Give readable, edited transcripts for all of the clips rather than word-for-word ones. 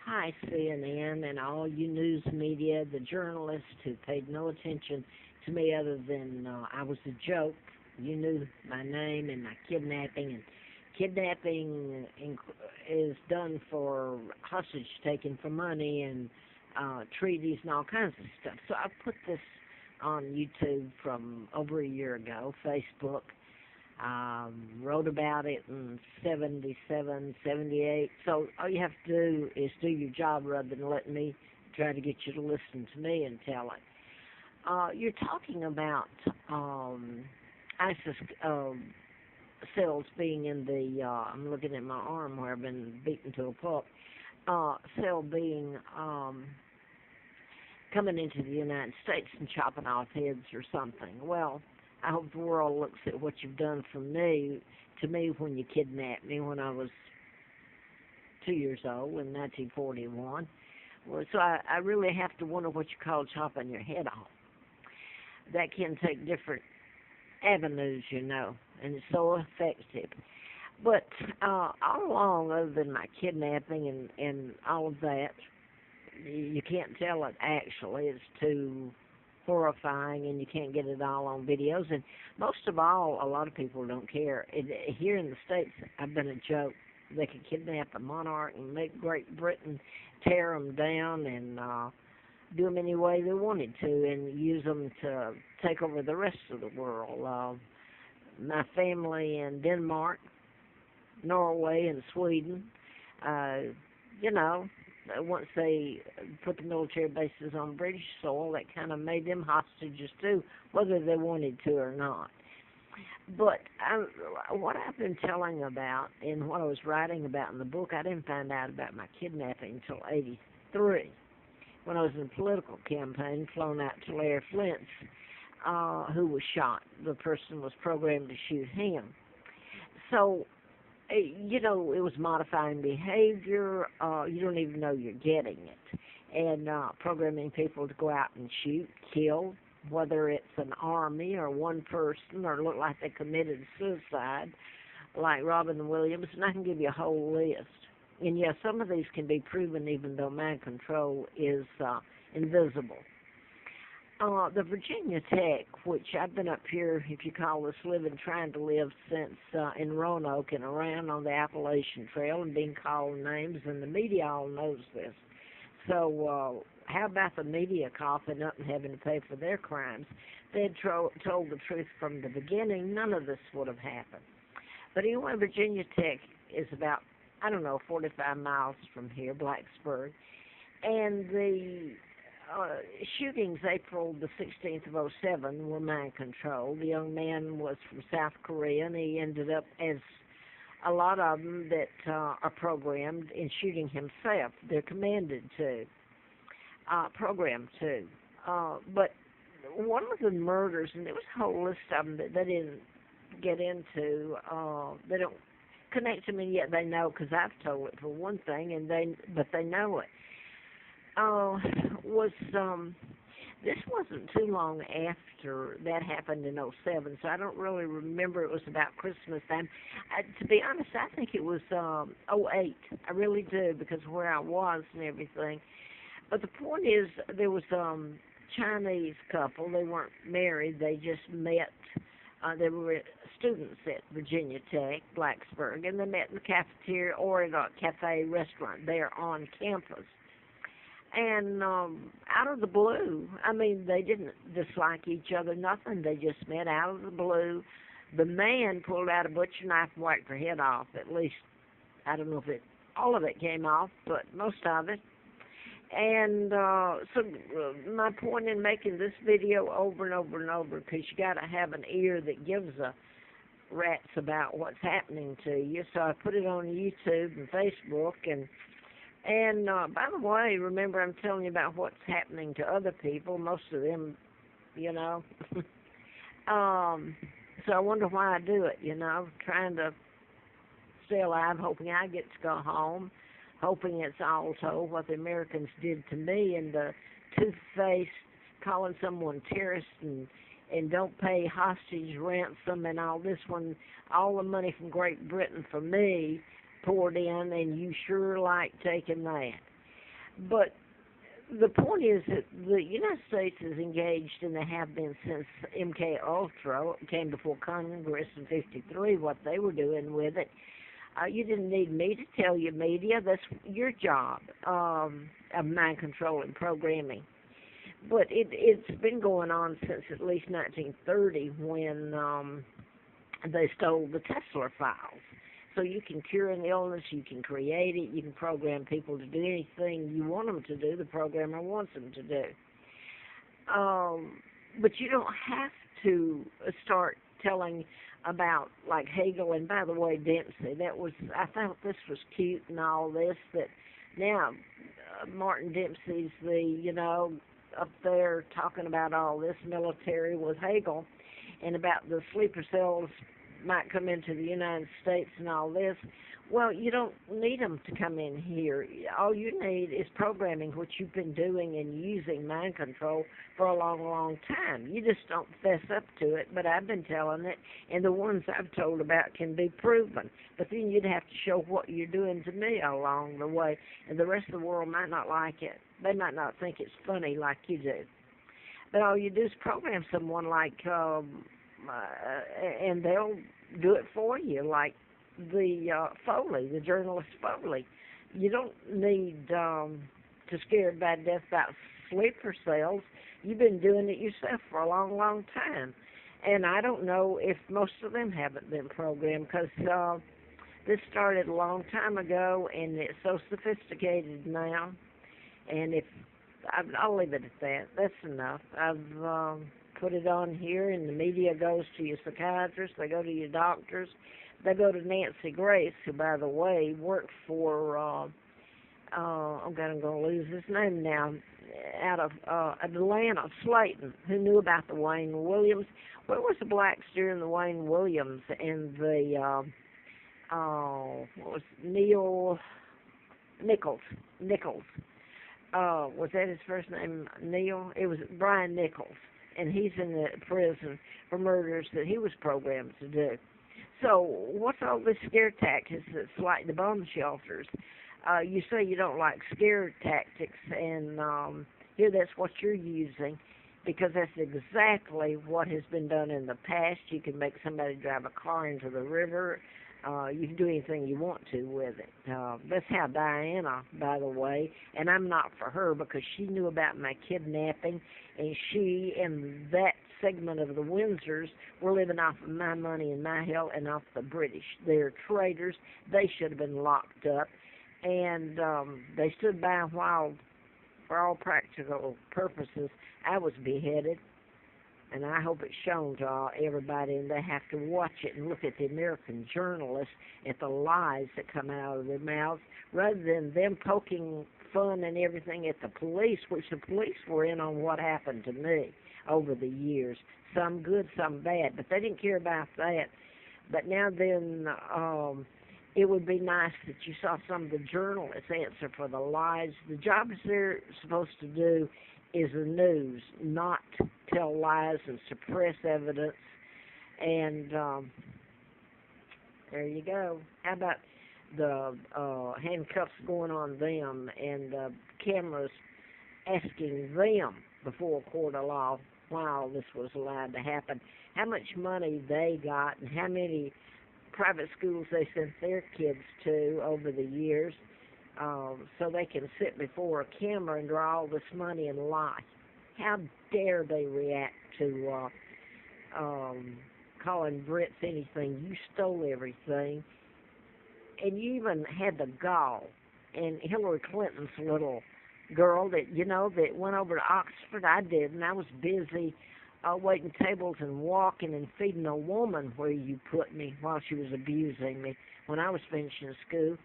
Hi, CNN and all you news media, the journalists who paid no attention to me other than I was a joke. You knew my name and my kidnapping, and kidnapping is done for hostage taking for money and treaties and all kinds of stuff. So I put this on YouTube from over a year ago, Facebook. Wrote about it in 77, 78. So all you have to do is do your job rather than let me try to get you to listen to me and tell it. You're talking about ISIS cells being in the, I'm looking at my arm where I've been beaten to a pulp, cell being coming into the United States and chopping off heads or something. Well, I hope the world looks at what you've done for me, to me when you kidnapped me when I was 2 years old in 1941. Well, so I really have to wonder what you call chopping your head off. That can take different avenues, and it's so effective. But all along, other than my kidnapping and all of that, you can't tell it actually. It's too horrifying, and you can't get it all on videos. And most of all, a lot of people don't care. Here in the States, I've been a joke. They could kidnap a monarch and make Great Britain tear them down and do them any way they wanted to and use them to take over the rest of the world. My family in Denmark, Norway, and Sweden, once they put the military bases on British soil, that kind of made them hostages too, whether they wanted to or not. But what I've been telling about and what I was writing about in the book, I didn't find out about my kidnapping until '83, when I was in a political campaign, flown out to Larry Flint's, who was shot. The person was programmed to shoot him. So it was modifying behavior. You don't even know you're getting it. And programming people to go out and shoot, kill, whether it's an army or one person or look like they committed suicide, like Robin Williams. And I can give you a whole list. And, yes, some of these can be proven even though mind control is invisible. The Virginia Tech, which I've been up here, if you call this living, trying to live since in Roanoke and around on the Appalachian Trail and being called names, and the media all knows this. So how about the media coughing up and having to pay for their crimes? If they had told the truth from the beginning, none of this would have happened. But anyway, Virginia Tech is about, 45 miles from here, Blacksburg. And the shootings April the 16th of '07 were mind control. The young man was from South Korea, and he ended up, as a lot of them that are programmed, in shooting himself. They're commanded to, programmed to. But one of the murders, and there was a whole list of them that they didn't get into, they don't connect to me yet. They know because I've told it for one thing, but they know it. This wasn't too long after that happened in '07, so I don't really remember. It was about Christmas time. To be honest, I think it was '08. I really do, because of where I was and everything. But the point is, there was a Chinese couple. They weren't married. They just met. They were students at Virginia Tech, Blacksburg, and they met in the cafeteria or at a cafe restaurant there on campus. And out of the blue, they didn't dislike each other, nothing. They just met out of the blue. The man pulled out a butcher knife and whacked her head off. At least, I don't know if all of it came off, but most of it. And so my point in making this video over and over and over, because you got to have an ear that gives a rat's about what's happening to you. So I put it on YouTube and Facebook, and by the way, remember I'm telling you about what's happening to other people, most of them, so I wonder why I do it, trying to stay alive, hoping I get to go home, hoping it's all told what the Americans did to me, and the toothpaste, calling someone terrorist and don't pay hostage ransom and all this one, all the money from Great Britain for me poured in, and you sure like taking that. But the point is that the United States is engaged, and they have been since MK Ultra came before Congress in '53. What they were doing with it, you didn't need me to tell you, media. That's your job of mind control and programming. But it's been going on since at least 1930 when they stole the Tesla files. So you can cure an illness, you can create it, you can program people to do anything you want them to do, the programmer wants them to do. But you don't have to start telling about, like, Hegel, and by the way, Dempsey. I thought this was cute and all this, that now Martin Dempsey's up there talking about all this military with Hegel and about the sleeper cells might come into the United States and all this. Well, you don't need them to come in here. All you need is programming, which you've been doing and using mind control for a long, long time. You just don't fess up to it, but I've been telling it, and the ones I've told about can be proven. But then you'd have to show what you're doing to me along the way, and the rest of the world might not like it. They might not think it's funny like you do. But all you do is program someone like, and they'll do it for you, like the Foley, the journalist Foley. You don't need to scare by death about sleeper cells. You've been doing it yourself for a long, long time. And I don't know if most of them haven't been programmed, because this started a long time ago, and it's so sophisticated now. And I'll leave it at that. That's enough. I've put it on here, and the media goes to your psychiatrists, they go to your doctors, they go to Nancy Grace, who, by the way, worked for, oh God, I'm going to lose his name now, out of Atlanta, Slayton, who knew about the Wayne Williams. Where was the blacks during the Wayne Williams and the, what was Neil Nichols? Was that his first name, Neil? It was Brian Nichols, and he's in the prison for murders that he was programmed to do. So what's all this scare tactics that's like the bomb shelters? You say you don't like scare tactics, and here that's what you're using, because that's exactly what has been done in the past. You can make somebody drive a car into the river. You can do anything you want to with it. That's how Diana, by the way, and I'm not for her because she knew about my kidnapping, and she and that segment of the Windsors were living off of my money and my help and off the British. They're traitors. They should have been locked up, and they stood by while, for all practical purposes, I was beheaded. And I hope it's shown to everybody, and they have to watch it and look at the American journalists, at the lies that come out of their mouths, rather than them poking fun and everything at the police, which the police were in on what happened to me over the years. Some good, some bad, but they didn't care about that. But now then, it would be nice that you saw some of the journalists answer for the lies. The jobs they're supposed to do is the news, not tell lies and suppress evidence. And there you go. How about the handcuffs going on them and cameras asking them before a court of law while this was allowed to happen, how much money they got and how many private schools they sent their kids to over the years, so they can sit before a camera and draw all this money and lie. How dare they react to calling Brits anything? You stole everything. And you even had the gall. And Hillary Clinton's little girl that went over to Oxford. I did, and I was busy waiting tables and walking and feeding a woman where you put me while she was abusing me when I was finishing school.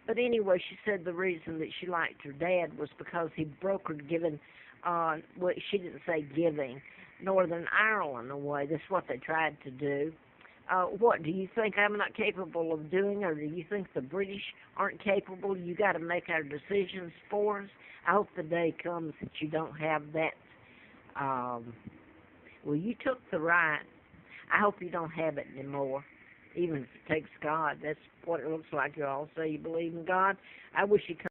But anyway, she said the reason that she liked her dad was because he brokered giving, well, she didn't say giving, Northern Ireland away. That's what they tried to do. What, do you think I'm not capable of doing, or do you think the British aren't capable? You got to make our decisions for us. I hope the day comes that you don't have that. Well, you took the right. I hope you don't have it anymore. Even if it takes God, that's what it looks like. You all say you believe in God. I wish you could.